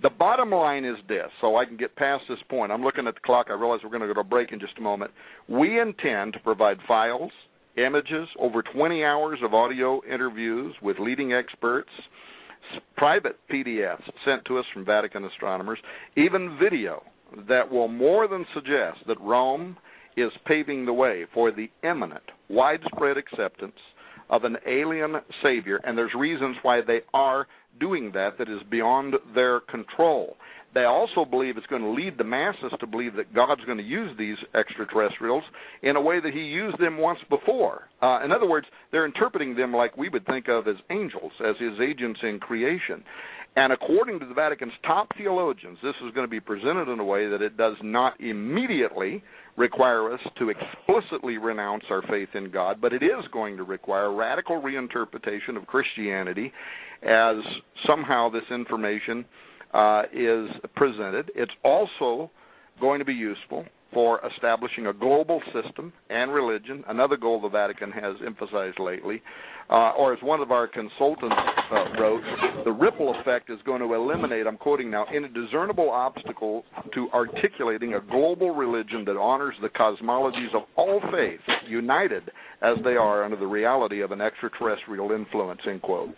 The bottom line is this, so I can get past this point. I'm looking at the clock. I realize we're going to go to a break in just a moment. We intend to provide files, images, over 20 hours of audio interviews with leading experts, private PDFs sent to us from Vatican astronomers, even video that will more than suggest that Rome is paving the way for the imminent, widespread acceptance of an alien savior, and there's reasons why they are doing that is beyond their control. They also believe it's going to lead the masses to believe that God's going to use these extraterrestrials in a way that he used them once before. In other words, they're interpreting them like we would think of as angels, as his agents in creation. And according to the Vatican's top theologians, this is going to be presented in a way that it does not immediately require us to explicitly renounce our faith in God, but it is going to require radical reinterpretation of Christianity as somehow this information is presented. It's also going to be useful for establishing a global system and religion, another goal the Vatican has emphasized lately, or as one of our consultants wrote, the ripple effect is going to eliminate, I'm quoting now, any discernible obstacle to articulating a global religion that honors the cosmologies of all faiths, united as they are under the reality of an extraterrestrial influence, end quote.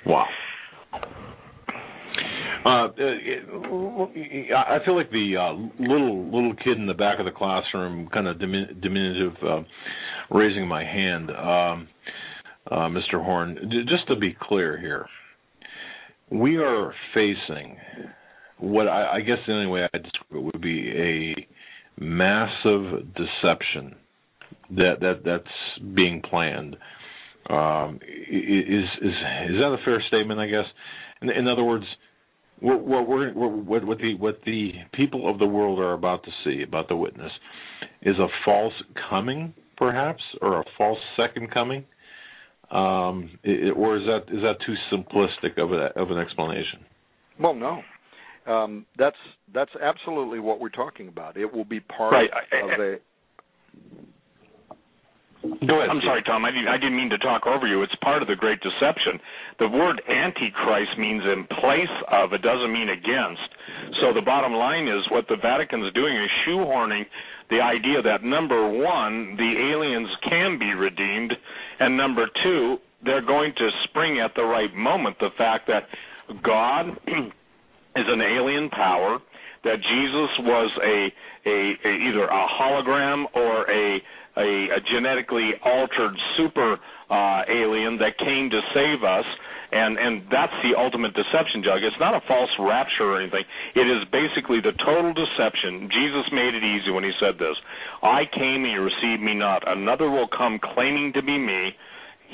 Wow. I feel like the little kid in the back of the classroom, kind of diminutive, raising my hand, Mr. Horn. Just to be clear here, we are facing what I guess the only way I describe it would be a massive deception that's being planned. Is that a fair statement? I guess. In other words, what the people of the world are about to see, about to witness, is a false coming, perhaps, or a false second coming, or is that too simplistic of an explanation? Well, no. That's absolutely what we're talking about. It will be part of a. Go ahead. I'm sorry, Tom. I didn't mean to talk over you. It's part of the great deception. The word antichrist means in place of. It doesn't mean against. So the bottom line is what the Vatican's doing is shoehorning the idea that, number one, the aliens can be redeemed, and number two, they're going to spring at the right moment. The fact that God is an alien power, that Jesus was either a hologram or a genetically altered super alien that came to save us, and that's the ultimate deception, Jug. It's not a false rapture or anything. It is basically the total deception. Jesus made it easy when he said this: I came and you received me not. Another will come claiming to be me.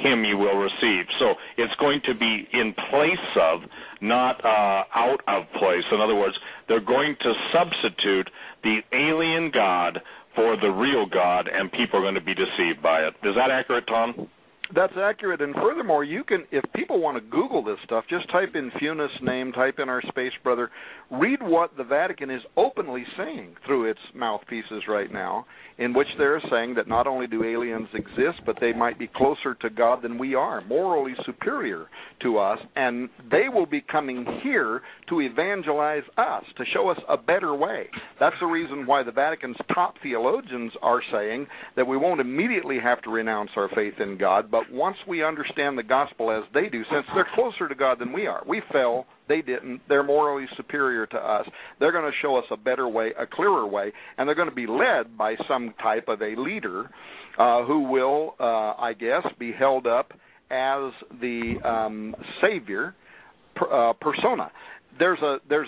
Him you will receive. So it's going to be in place of, not out of place. In other words, they're going to substitute the alien God for the real God, and people are going to be deceived by it. Is that accurate, Tom? That's accurate, and furthermore, you can, if people want to Google this stuff, just type in Funis' name, type in our space brother, read what the Vatican is openly saying through its mouthpieces right now, in which they're saying that not only do aliens exist, but they might be closer to God than we are, morally superior to us, and they will be coming here to evangelize us, to show us a better way. That's the reason why the Vatican's top theologians are saying that we won't immediately have to renounce our faith in God, but once we understand the gospel as they do, since they're closer to God than we are, we fell, they didn't, they're morally superior to us, they're going to show us a better way, a clearer way, and they're going to be led by some type of a leader who will, I guess, be held up as the Savior persona. There's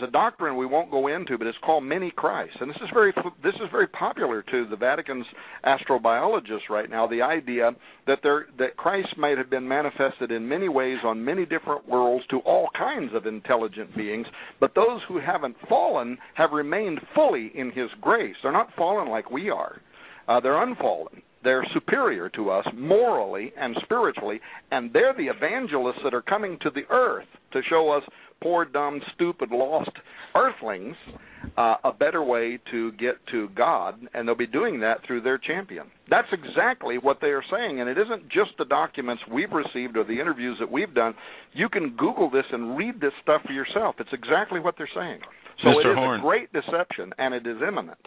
a doctrine we won't go into, but it's called many Christs, and this is very popular to the Vatican's astrobiologists right now. The idea that Christ might have been manifested in many ways on many different worlds to all kinds of intelligent beings, but those who haven't fallen have remained fully in His grace. They're not fallen like we are. They're unfallen. They're superior to us morally and spiritually, and they're the evangelists that are coming to the earth to show us poor, dumb, stupid, lost earthlings a better way to get to God, and they'll be doing that through their champion. That's exactly what they are saying, and it isn't just the documents we've received or the interviews that we've done. You can Google this and read this stuff for yourself. It's exactly what they're saying. So Mr. it is Horn. a great deception, and it is imminent.